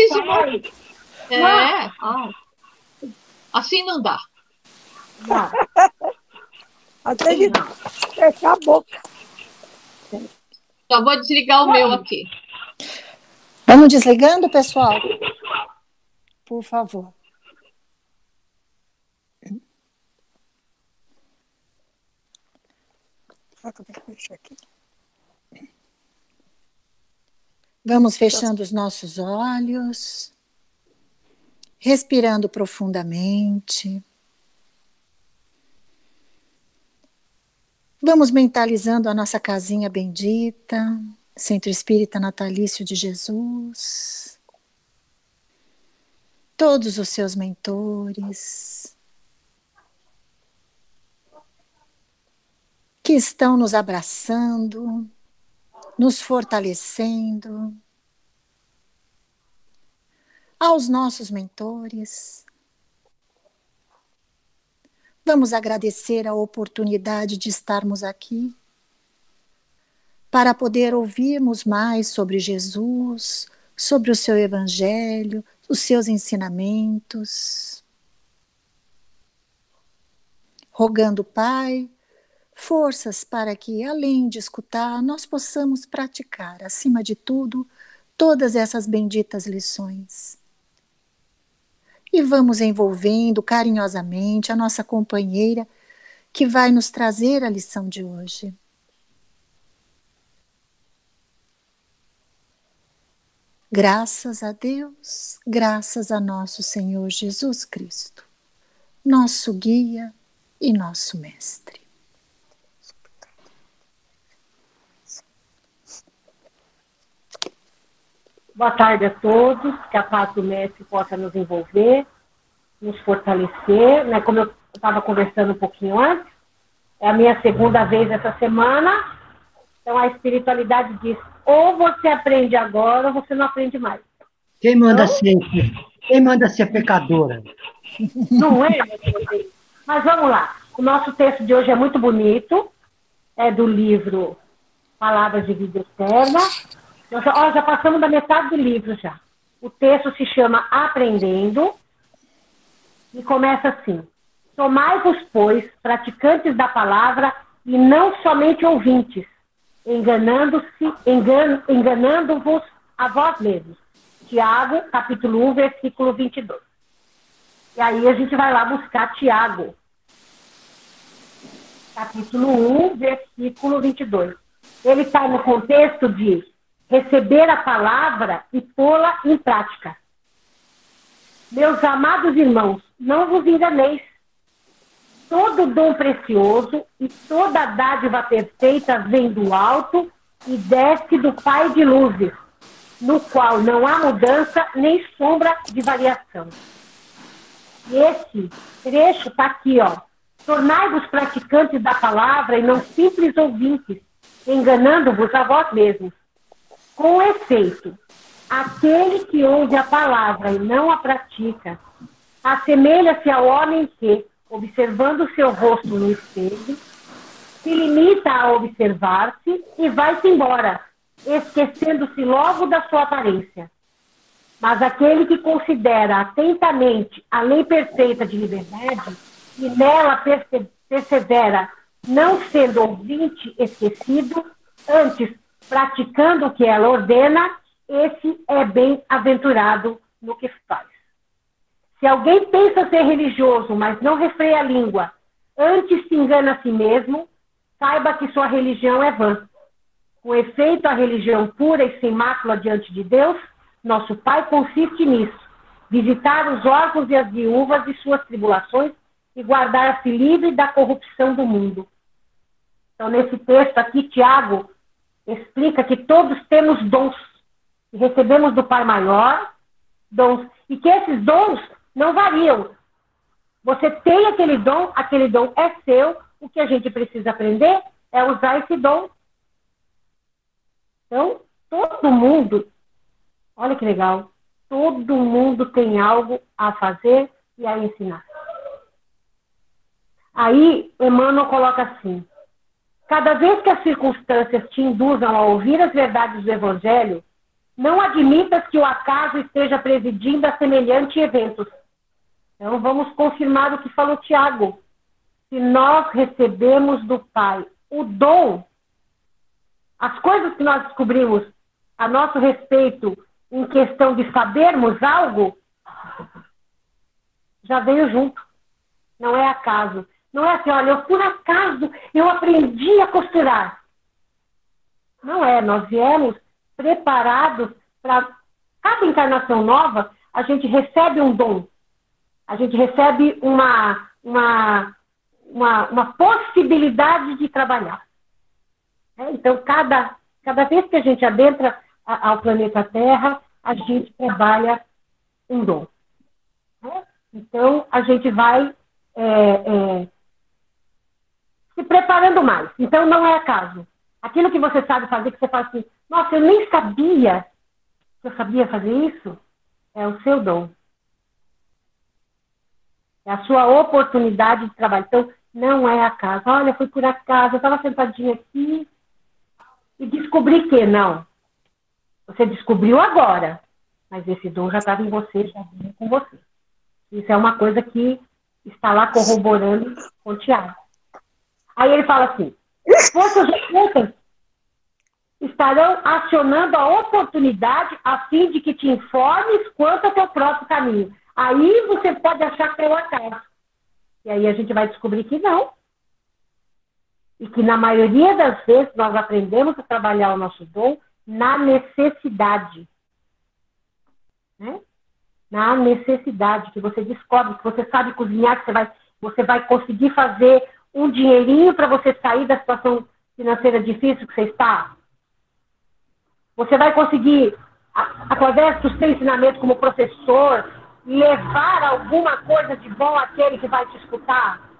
fiz um monte. Assim não dá. Não. Até de fechar a boca. Já vou desligar o meu aqui. Vamos desligando, pessoal? Por favor. Vamos fechando os nossos olhos, respirando profundamente. Vamos mentalizando a nossa casinha bendita, Centro Espírita Natalício de Jesus, todos os seus mentores, que estão nos abraçando, nos fortalecendo, aos nossos mentores. Vamos agradecer a oportunidade de estarmos aqui para poder ouvirmos mais sobre Jesus, sobre o seu Evangelho, os seus ensinamentos. Rogando, Pai, forças para que, além de escutar, nós possamos praticar, acima de tudo, todas essas benditas lições. E vamos envolvendo carinhosamente a nossa companheira que vai nos trazer a lição de hoje. Graças a Deus, graças a nosso Senhor Jesus Cristo, nosso guia e nosso mestre. Boa tarde a todos, que a paz do Mestre possa nos envolver, nos fortalecer, né? Como eu estava conversando um pouquinho antes, é a minha segunda vez essa semana, então a espiritualidade diz, ou você aprende agora, ou você não aprende mais. Quem manda ser pecadora? Não é, meu Deus? Mas vamos lá, o nosso texto de hoje é muito bonito, é do livro Palavras de Vida Eterna. Já passamos da metade do livro já. O texto se chama Aprendendo e começa assim. Tomai-vos, pois, praticantes da palavra e não somente ouvintes, enganando-vos a vós mesmos. Tiago, capítulo 1, versículo 22. E aí a gente vai lá buscar Tiago, capítulo 1, versículo 22. Ele está no contexto de receber a palavra e pô-la em prática. Meus amados irmãos, não vos enganeis. Todo dom precioso e toda dádiva perfeita vem do alto e desce do Pai de luzes, no qual não há mudança nem sombra de variação. E esse trecho está aqui, ó. Tornai-vos praticantes da palavra e não simples ouvintes, enganando-vos a vós mesmos. Com efeito, aquele que ouve a palavra e não a pratica, assemelha-se ao homem que, observando seu rosto no espelho, se limita a observar-se e vai-se embora, esquecendo-se logo da sua aparência. Mas aquele que considera atentamente a lei perfeita de liberdade e nela persevera, não sendo ouvinte esquecido, antes praticando o que ela ordena, esse é bem-aventurado no que faz. Se alguém pensa ser religioso, mas não refreia a língua, antes se engana a si mesmo, saiba que sua religião é vã. Com efeito, a religião pura e sem mácula diante de Deus, nosso Pai, consiste nisso: visitar os órfãos e as viúvas de suas tribulações e guardar-se livre da corrupção do mundo. Então, nesse texto aqui, Tiago explica que todos temos dons, que recebemos do Pai Maior, dons, e que esses dons não variam. Você tem aquele dom é seu, o que a gente precisa aprender é usar esse dom. Então, todo mundo, olha que legal, todo mundo tem algo a fazer e a ensinar. Aí, Emmanuel coloca assim: cada vez que as circunstâncias te induzam a ouvir as verdades do Evangelho, Não admitas que o acaso esteja presidindo a semelhante eventos. Então, vamos confirmar o que falou Tiago. Se nós recebemos do Pai o dom, as coisas que nós descobrimos a nosso respeito em questão de sabermos algo, já veio junto. Não é acaso. Não é assim, olha, por acaso eu aprendi a costurar. Não é, nós viemos preparados para cada encarnação nova, a gente recebe um dom. A gente recebe uma possibilidade de trabalhar. Então, cada vez que a gente adentra ao planeta Terra, a gente trabalha um dom. Então, a gente vai se preparando mais. Então, não é acaso. Aquilo que você sabe fazer, que você fala assim, nossa, eu nem sabia que eu sabia fazer isso, é o seu dom. É a sua oportunidade de trabalho. Então, não é acaso. Olha, foi por acaso, eu estava sentadinha aqui e descobri que não. Você descobriu agora, mas esse dom já estava em você, já vinha com você. Isso é uma coisa que está lá corroborando com o Tiago. Aí ele fala assim, forças ocultas estarão acionando a oportunidade a fim de que te informes quanto ao teu próprio caminho. Aí você pode achar que é o acaso. E aí a gente vai descobrir que não. E que na maioria das vezes nós aprendemos a trabalhar o nosso dom na necessidade. Né? Na necessidade, que você descobre, que você sabe cozinhar, que você vai conseguir fazer um dinheirinho para você sair da situação financeira difícil que você está. Você vai conseguir, através do seu ensinamento como professor, levar alguma coisa de bom àquele que vai te escutar.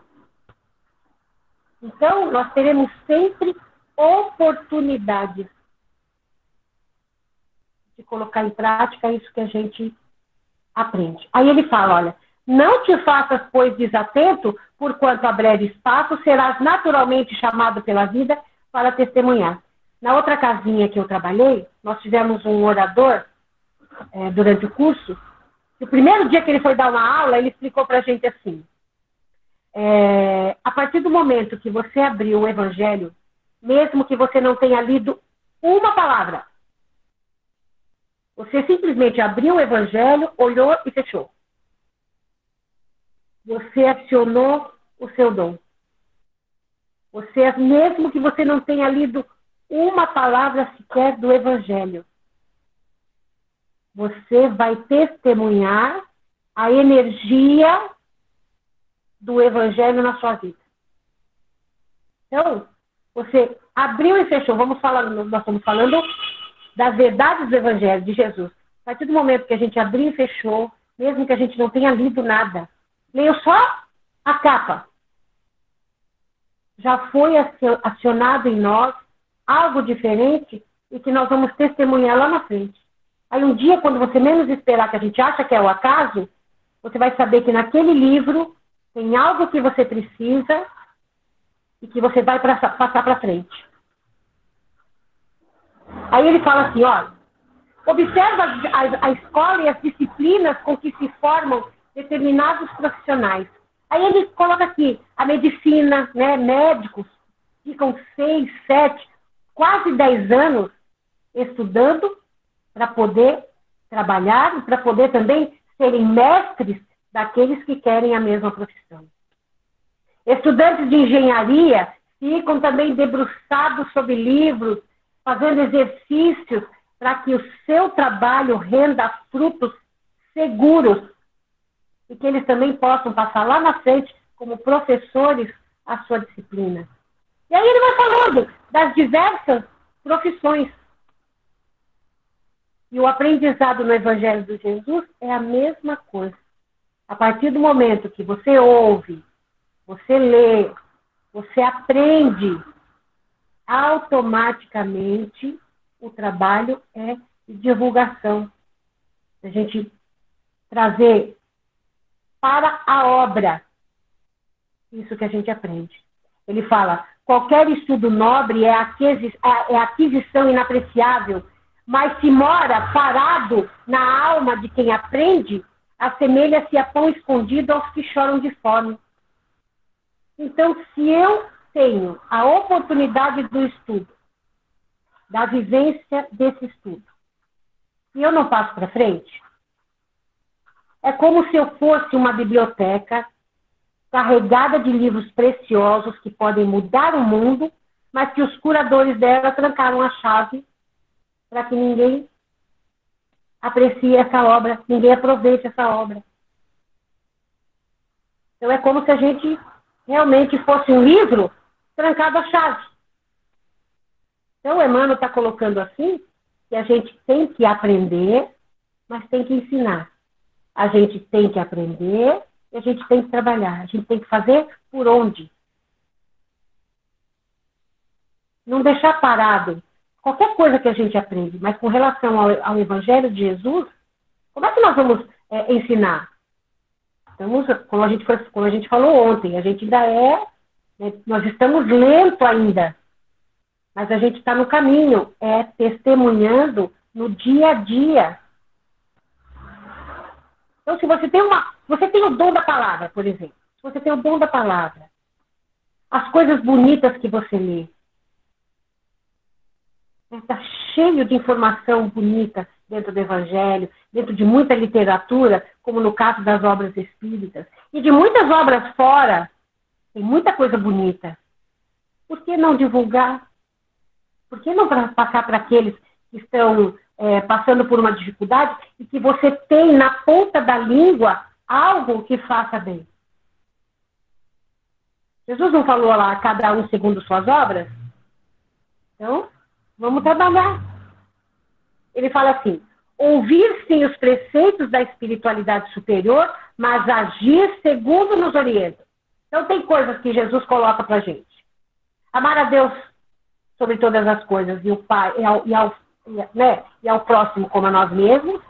Então, nós teremos sempre oportunidades de colocar em prática isso que a gente aprende. Aí ele fala, olha, não te faças, pois, desatento, porquanto a breve espaço serás naturalmente chamado pela vida para testemunhar. Na outra casinha que eu trabalhei, nós tivemos um orador durante o curso. No primeiro dia que ele foi dar uma aula, ele explicou para a gente assim, a partir do momento que você abriu o Evangelho, mesmo que você não tenha lido uma palavra, você simplesmente abriu o Evangelho, olhou e fechou. Você acionou o seu dom. Você, mesmo que você não tenha lido uma palavra sequer do Evangelho, você vai testemunhar a energia do Evangelho na sua vida. Então, você abriu e fechou. Nós estamos falando das verdades do Evangelho de Jesus. A partir do momento que a gente abriu e fechou, mesmo que a gente não tenha lido nada, leu só a capa, já foi acionado em nós algo diferente e que nós vamos testemunhar lá na frente. Aí um dia, quando você menos esperar, que a gente acha que é o acaso, você vai saber que naquele livro tem algo que você precisa e que você vai passar para frente. Aí ele fala assim, olha, observa a escola e as disciplinas com que se formam determinados profissionais. Aí ele coloca aqui, a medicina, né, médicos, ficam 6, 7, quase 10 anos estudando para poder trabalhar e para poder também serem mestres daqueles que querem a mesma profissão. Estudantes de engenharia ficam também debruçados sobre livros, fazendo exercícios para que o seu trabalho renda frutos seguros e que eles também possam passar lá na frente como professores a sua disciplina. E aí ele vai falando das diversas profissões. E o aprendizado no Evangelho de Jesus é a mesma coisa. A partir do momento que você ouve, você lê, você aprende, automaticamente o trabalho é de divulgação. A gente trazer para a obra isso que a gente aprende. Ele fala, qualquer estudo nobre é aquisição inapreciável mas se mora parado na alma de quem aprende, assemelha-se a pão escondido aos que choram de fome. Então, se eu tenho a oportunidade do estudo, da vivência desse estudo, e eu não passo para frente, é como se eu fosse uma biblioteca carregada de livros preciosos que podem mudar o mundo, mas que os curadores dela trancaram a chave para que ninguém aprecie essa obra, ninguém aproveite essa obra. Então é como se a gente realmente fosse um livro trancado a chave. Então o Emmanuel está colocando assim, que a gente tem que aprender, mas tem que ensinar. A gente tem que aprender e a gente tem que trabalhar. A gente tem que fazer por onde. Não deixar parado qualquer coisa que a gente aprende, mas com relação ao Evangelho de Jesus, como é que nós vamos ensinar? Então, como a gente falou ontem, a gente ainda nós estamos lento ainda, mas a gente está no caminho, testemunhando no dia a dia. Então, se você tem o dom da palavra, por exemplo, se você tem o dom da palavra, as coisas bonitas que você lê, está cheio de informação bonita dentro do Evangelho, dentro de muita literatura, como no caso das obras espíritas, e de muitas obras fora, tem muita coisa bonita. Por que não divulgar? Por que não passar para aqueles que estão passando por uma dificuldade e que você tem na ponta da língua algo que faça bem? Jesus não falou lá, cada um segundo suas obras? Então, vamos trabalhar. Ele fala assim, ouvir sim os preceitos da espiritualidade superior, mas agir segundo nos orienta. Então tem coisas que Jesus coloca pra gente. Amar a Deus sobre todas as coisas e o Pai e ao próximo como a nós mesmos.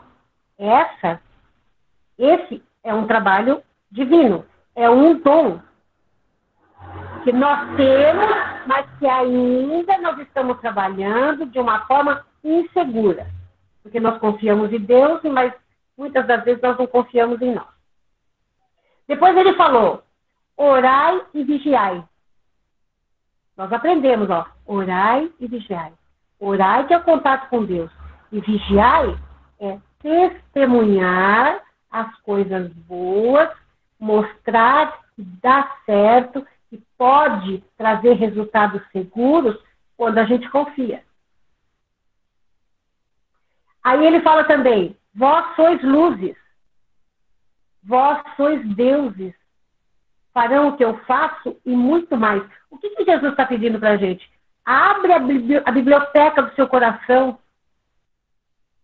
Esse é um trabalho divino, é um dom que nós temos, mas que ainda nós estamos trabalhando de uma forma insegura. Porque nós confiamos em Deus, mas muitas das vezes nós não confiamos em nós. Depois ele falou, orai e vigiai. Nós aprendemos, orai e vigiai. Orai que é o contato com Deus. E vigiai é testemunhar as coisas boas, mostrar que dá certo, que pode trazer resultados seguros quando a gente confia. Aí ele fala também, vós sois luzes, vós sois deuses, farão o que eu faço e muito mais. O que Jesus está pedindo para a gente? Abre a biblioteca do seu coração,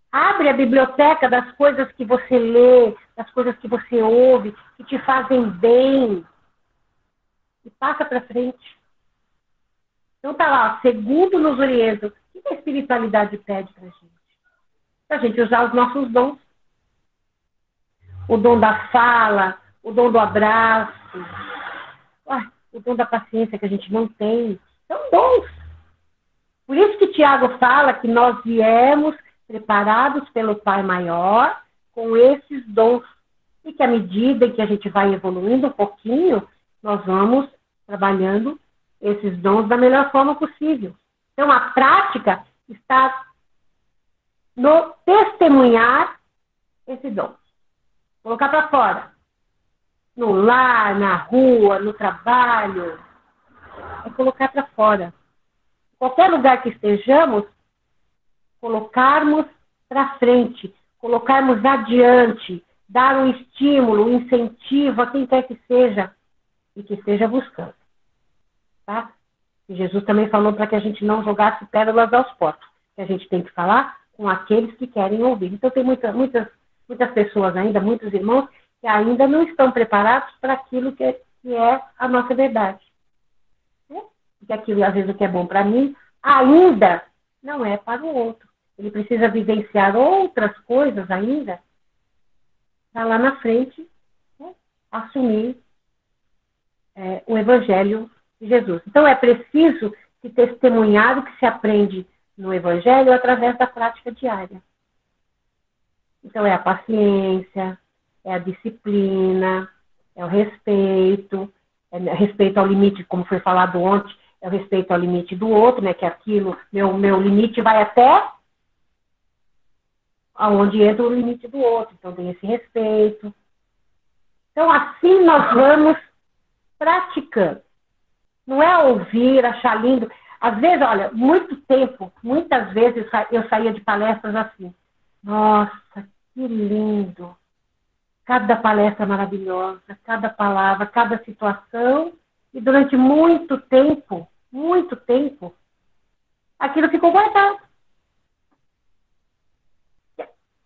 abre a biblioteca das coisas que você lê, das coisas que você ouve, que te fazem bem, e passa para frente. Então tá lá, segundo nos orienta, o que a espiritualidade pede para a gente? Para a gente usar os nossos dons. O dom da fala, o dom do abraço, o dom da paciência que a gente não tem. São dons. Por isso que Tiago fala que nós viemos preparados pelo Pai Maior com esses dons. E que à medida em que a gente vai evoluindo um pouquinho, nós vamos trabalhando esses dons da melhor forma possível. Então, a prática está no testemunhar esse dom. Colocar para fora. No lar, na rua, no trabalho. É colocar para fora. Qualquer lugar que estejamos, colocarmos para frente, colocarmos adiante, dar um estímulo, um incentivo a quem quer que seja e que esteja buscando. Tá? E Jesus também falou para que a gente não jogasse pérolas aos potes, que a gente tem que falar com aqueles que querem ouvir. Então tem muitas pessoas ainda, muitos irmãos, que ainda não estão preparados para aquilo que é a nossa verdade. Porque aquilo, às vezes, o que é bom para mim, ainda não é para o outro. Ele precisa vivenciar outras coisas ainda, para lá na frente, assumir o Evangelho de Jesus. Então, é preciso se testemunhar o que se aprende no Evangelho através da prática diária. Então, é a paciência, é a disciplina, é o respeito ao limite, como foi falado ontem, é o respeito ao limite do outro, né? Que aquilo, meu limite vai até aonde entra o limite do outro. Então, tem esse respeito. Então, assim nós vamos praticando. Não é ouvir, achar lindo. Às vezes, olha, muitas vezes eu saía de palestras assim. Nossa, que lindo. Cada palestra maravilhosa, cada palavra, cada situação. E durante muito tempo, aquilo ficou guardado.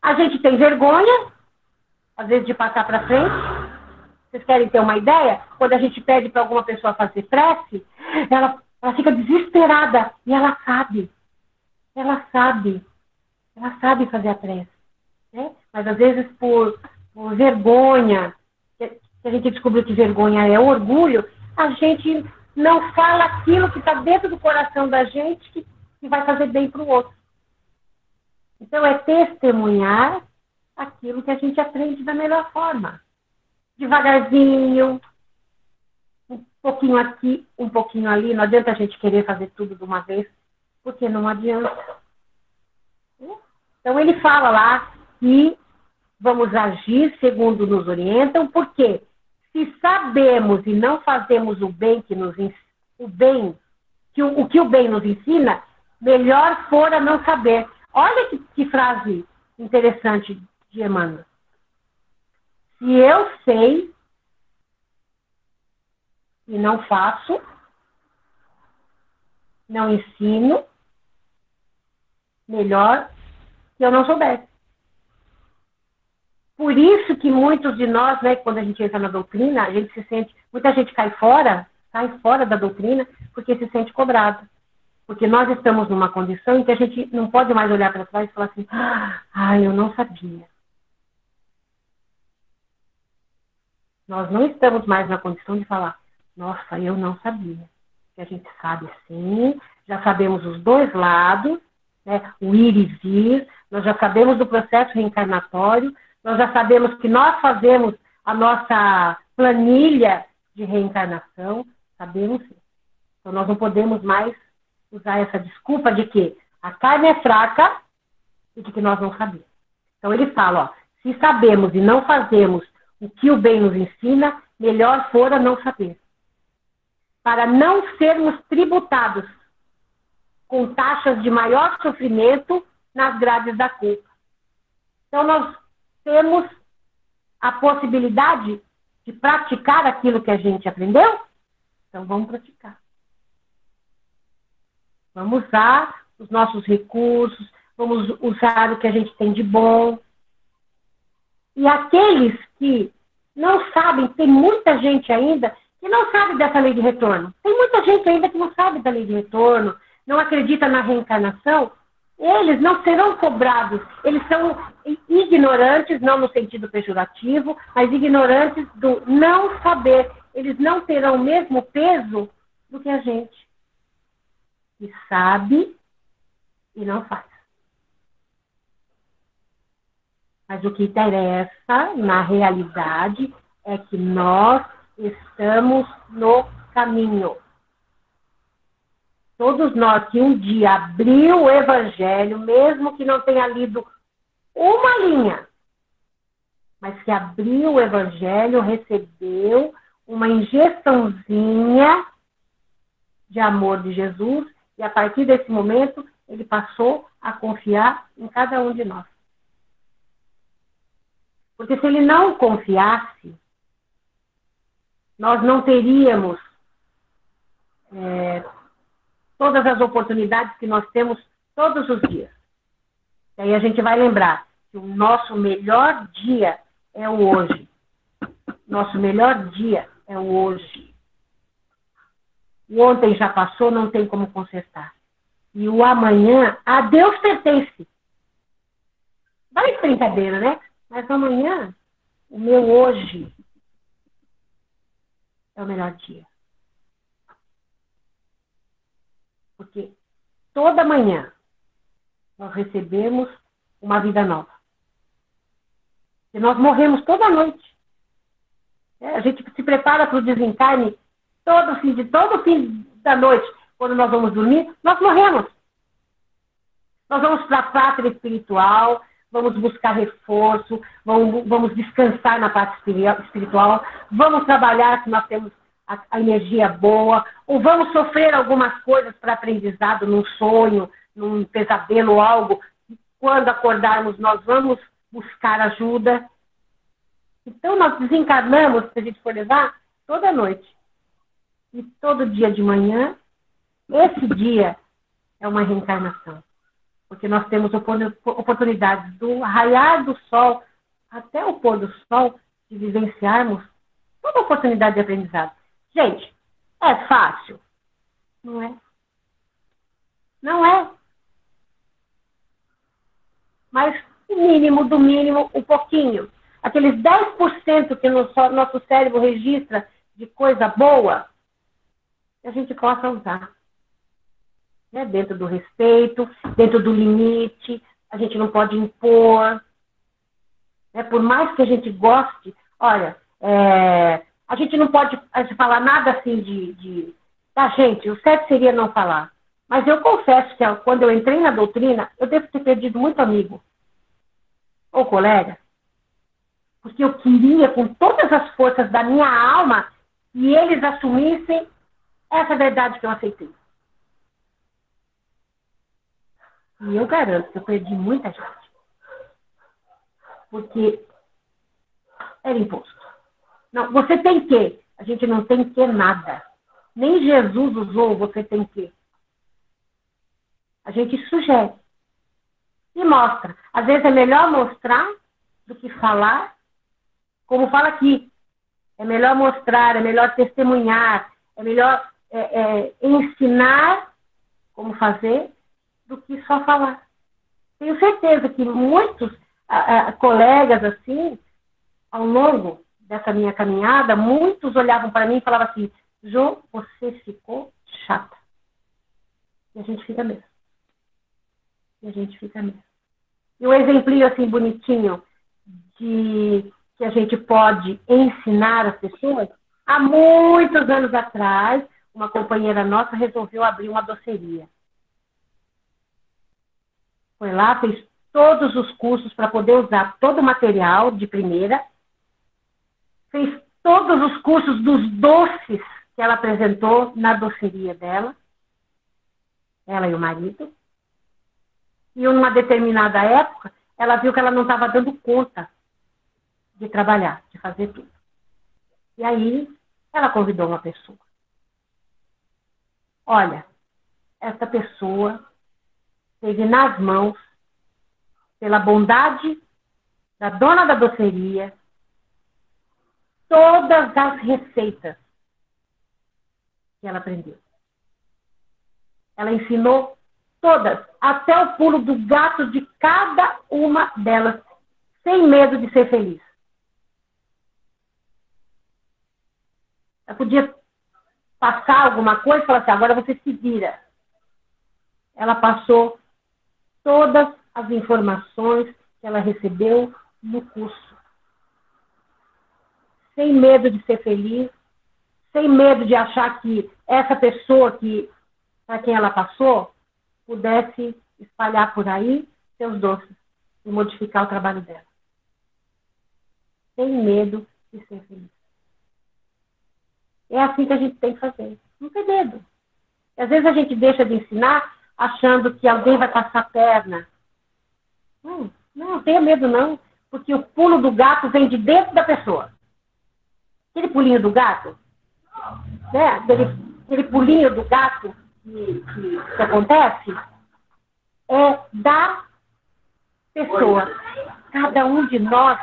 A gente tem vergonha, às vezes, de passar para frente. Vocês querem ter uma ideia? Quando a gente pede para alguma pessoa fazer prece, ela fica desesperada. E ela sabe fazer a prece. Né? Mas, às vezes, por vergonha, que a gente descobriu que vergonha é orgulho, a gente não fala aquilo que está dentro do coração da gente que vai fazer bem para o outro. Então, é testemunhar aquilo que a gente aprende da melhor forma. Devagarzinho, um pouquinho aqui, um pouquinho ali. Não adianta a gente querer fazer tudo de uma vez, porque não adianta. Então, ele fala lá que vamos agir segundo nos orientam, porque se sabemos e não fazemos o bem que o que o bem nos ensina, melhor fora não saber. Olha que frase interessante de Emmanuel. Se eu sei e não faço, não ensino, melhor que eu não soubesse. Por isso que muitos de nós, né, quando a gente entra na doutrina, a gente se sente, muita gente cai fora da doutrina, porque se sente cobrado. Porque nós estamos numa condição em que a gente não pode mais olhar para trás e falar assim, eu não sabia. Nós não estamos mais na condição de falar, nossa, eu não sabia. Que a gente sabe sim, já sabemos os dois lados, né, o ir e vir, nós já sabemos do processo reencarnatório, nós já sabemos que nós fazemos a nossa planilha de reencarnação, sabemos sim. Então nós não podemos mais usar essa desculpa de que a carne é fraca e de que nós não sabemos. Então ele fala, se sabemos e não fazemos o que o bem nos ensina, melhor fora não saber. Para não sermos tributados com taxas de maior sofrimento nas grades da culpa. Então nós temos a possibilidade de praticar aquilo que a gente aprendeu? Então vamos praticar. Vamos usar os nossos recursos, vamos usar o que a gente tem de bom. E aqueles que não sabem, tem muita gente ainda que não sabe dessa lei de retorno. Tem muita gente ainda que não sabe da lei de retorno, não acredita na reencarnação. Eles não serão cobrados. Eles são ignorantes, não no sentido pejorativo, mas ignorantes do não saber. Eles não terão o mesmo peso do que a gente. Que sabe e não faz. Mas o que interessa, na realidade, é que nós estamos no caminho. Todos nós que um dia abriu o Evangelho, mesmo que não tenha lido uma linha, mas que abriu o Evangelho, recebeu uma injeçãozinha de amor de Jesus, e a partir desse momento, ele passou a confiar em cada um de nós. Porque se ele não confiasse, nós não teríamos todas as oportunidades que nós temos todos os dias. E aí a gente vai lembrar que o nosso melhor dia é o hoje. Nosso melhor dia é o hoje. O ontem já passou, não tem como consertar. E o amanhã, a Deus pertence. Vai de brincadeira, né? Mas amanhã, o meu hoje é o melhor dia. Porque toda manhã, nós recebemos uma vida nova. E nós morremos toda noite. A gente se prepara para o desencarne todo fim da noite. Quando nós vamos dormir, nós morremos. Nós vamos para a pátria espiritual, vamos buscar reforço, vamos descansar na parte espiritual, vamos trabalhar se nós temos a energia boa, ou vamos sofrer algumas coisas para aprendizado num sonho, num pesadelo ou algo. Quando acordarmos, nós vamos buscar ajuda. Então, nós desencarnamos, se a gente for levar, toda noite. E todo dia de manhã, esse dia é uma reencarnação. Porque nós temos oportunidades do raiar do sol até o pôr do sol de vivenciarmos toda oportunidade de aprendizado. Gente, é fácil? Não é. Não é. Mas o mínimo do mínimo, um pouquinho. Aqueles 10% que o nosso cérebro registra de coisa boa, que a gente possa usar. Né? Dentro do respeito, dentro do limite, a gente não pode impor. Né? Por mais que a gente goste, olha, a gente não pode falar nada assim tá, gente, o certo seria não falar. Mas eu confesso que quando eu entrei na doutrina, eu devo ter perdido muito amigo. Ou colega. Porque eu queria, com todas as forças da minha alma, que eles assumissem essa verdade que eu aceitei. E eu garanto que eu perdi muita gente. Porque era imposto. Não, você tem que. A gente não tem que nada. Nem Jesus usou você tem que. A gente sugere. E mostra. Às vezes é melhor mostrar do que falar. Como fala aqui. É melhor mostrar, é melhor testemunhar, é melhor ensinar como fazer do que só falar. Tenho certeza que muitos colegas assim, ao longo dessa minha caminhada, muitos olhavam para mim e falavam assim, Jô, você ficou chata. E a gente fica mesmo. E a gente fica mesmo. E um exemplinho assim bonitinho de que a gente pode ensinar as pessoas, há muitos anos atrás, uma companheira nossa resolveu abrir uma doceria. Foi lá, fez todos os cursos para poder usar todo o material de primeira, fez todos os cursos dos doces que ela apresentou na doceria dela, ela e o marido. E em uma determinada época, ela viu que ela não estava dando conta de trabalhar, de fazer tudo. E aí, ela convidou uma pessoa. Olha, essa pessoa teve nas mãos, pela bondade da dona da doceria, todas as receitas que ela aprendeu. Ela ensinou todas, até o pulo do gato de cada uma delas, sem medo de ser feliz. Ela podia passar alguma coisa e falar assim, agora você se vira. Ela passou todas as informações que ela recebeu no curso. Sem medo de ser feliz, sem medo de achar que essa pessoa para quem ela passou pudesse espalhar por aí seus doces e modificar o trabalho dela. Sem medo de ser feliz. É assim que a gente tem que fazer. Não tem medo. Às vezes a gente deixa de ensinar achando que alguém vai passar a perna. Não tenha medo não. Porque o pulo do gato vem de dentro da pessoa. Aquele pulinho do gato, né? Aquele pulinho do gato que acontece é da pessoa. Cada um de nós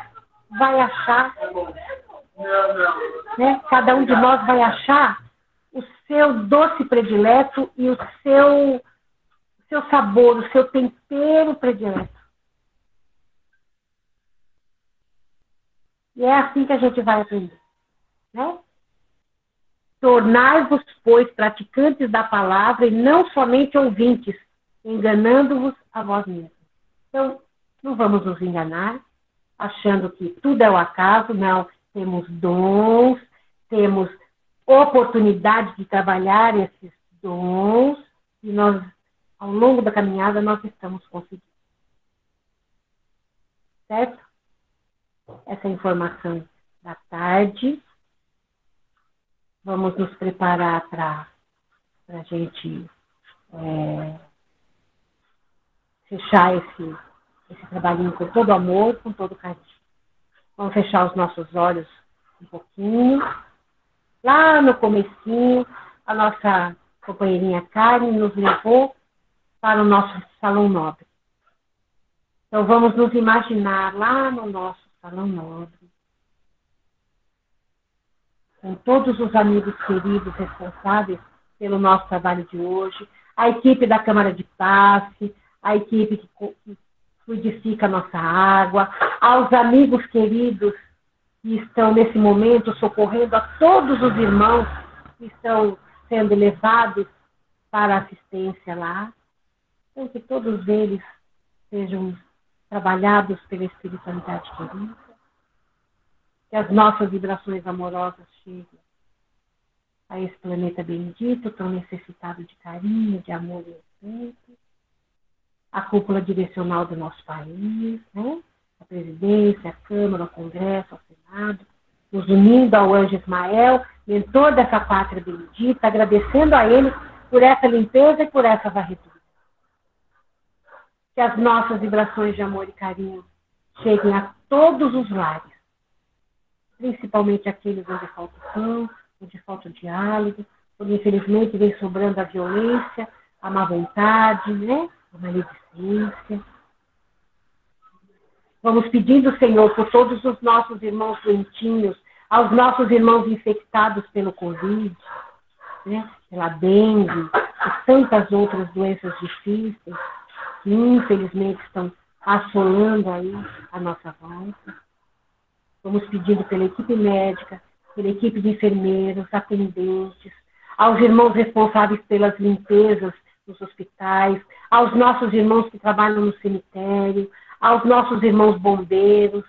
vai achar... Né? Cada um de nós vai achar o seu doce predileto e o seu sabor, o seu tempero predileto. E é assim que a gente vai aprender. Né? Tornai-vos, pois, praticantes da palavra e não somente ouvintes, enganando-vos a vós mesmos. Então, não vamos nos enganar, achando que tudo é o acaso, não. Temos dons, temos oportunidade de trabalhar esses dons, e nós, ao longo da caminhada, nós estamos conseguindo. Certo? Essa é a informação da tarde. Vamos nos preparar para a gente fechar esse trabalhinho com todo amor, com todo carinho. Vamos fechar os nossos olhos um pouquinho. Lá no comecinho, a nossa companheirinha Karen nos levou para o nosso salão nobre. Então, vamos nos imaginar lá no nosso salão nobre, com todos os amigos queridos responsáveis pelo nosso trabalho de hoje, a equipe da Câmara de Passe, a equipe que fluidifica a nossa água, aos amigos queridos que estão nesse momento socorrendo a todos os irmãos que estão sendo levados para a assistência lá. Então, que todos eles sejam trabalhados pela espiritualidade querida, que as nossas vibrações amorosas cheguem a esse planeta bendito, tão necessitado de carinho, de amor e respeito, a cúpula direcional do nosso país, né? A presidência, a Câmara, o Congresso, o Senado, nos unindo ao Anjo Ismael, mentor dessa pátria bendita, agradecendo a ele por essa limpeza e por essa varredura. Que as nossas vibrações de amor e carinho cheguem a todos os lares, principalmente aqueles onde falta o pão, onde falta o diálogo, onde infelizmente vem sobrando a violência, a má vontade, né? A maledicência. Vamos pedindo, Senhor, por todos os nossos irmãos doentinhos, aos nossos irmãos infectados pelo Covid, né? Pela dengue, e tantas outras doenças difíceis, que infelizmente estão assolando aí a nossa volta. Vamos pedindo pela equipe médica, pela equipe de enfermeiros, atendentes, aos irmãos responsáveis pelas limpezas nos hospitais, aos nossos irmãos que trabalham no cemitério, aos nossos irmãos bombeiros,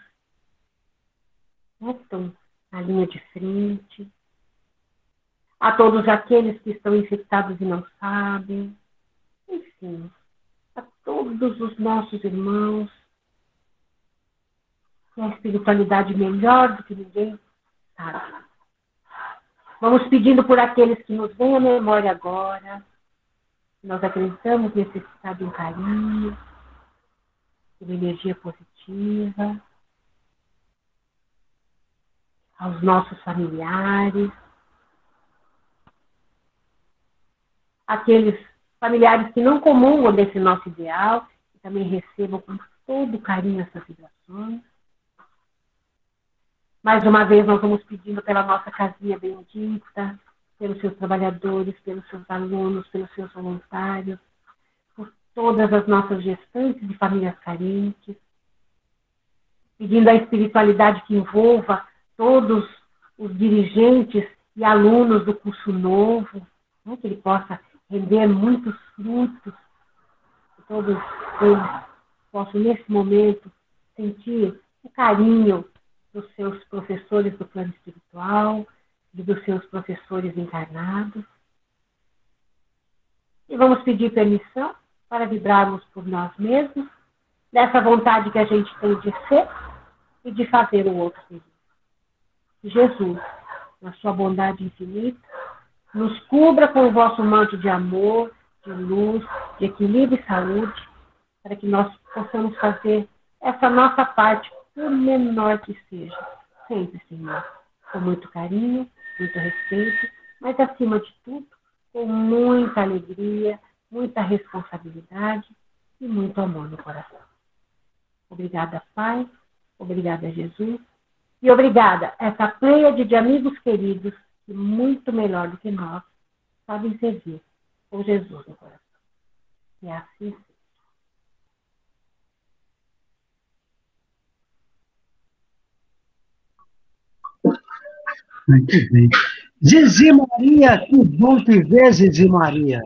né, que estão na linha de frente, a todos aqueles que estão infectados e não sabem, enfim, a todos os nossos irmãos, que a espiritualidade melhor do que ninguém sabe. Vamos pedindo por aqueles que nos vêm à memória agora, que nós acreditamos necessitar de um carinho, de uma energia positiva, aos nossos familiares, aqueles familiares que não comungam desse nosso ideal, que também recebam com todo carinho essas vibrações. Mais uma vez, nós vamos pedindo pela nossa casinha bendita, pelos seus trabalhadores, pelos seus alunos, pelos seus voluntários, por todas as nossas gestantes de famílias carentes, pedindo a espiritualidade que envolva todos os dirigentes e alunos do curso novo, né, que ele possa render muitos frutos, que todos eles possam, nesse momento, sentir o carinho dos seus professores do plano espiritual e dos seus professores encarnados. E vamos pedir permissão para vibrarmos por nós mesmos, dessa vontade que a gente tem de ser e de fazer o outro feliz. Que Jesus, na sua bondade infinita, nos cubra com o vosso manto de amor, de luz, de equilíbrio e saúde, para que nós possamos fazer essa nossa parte, por menor que seja, sempre, Senhor, com muito carinho, muito respeito, mas, acima de tudo, com muita alegria, muita responsabilidade e muito amor no coração. Obrigada, Pai, obrigada, Jesus, e obrigada a essa pleiade de amigos queridos que, muito melhor do que nós, sabem servir com Jesus no coração. E assim seja. Muito bem. Zizi Maria, que bom te ver, Zizi Maria.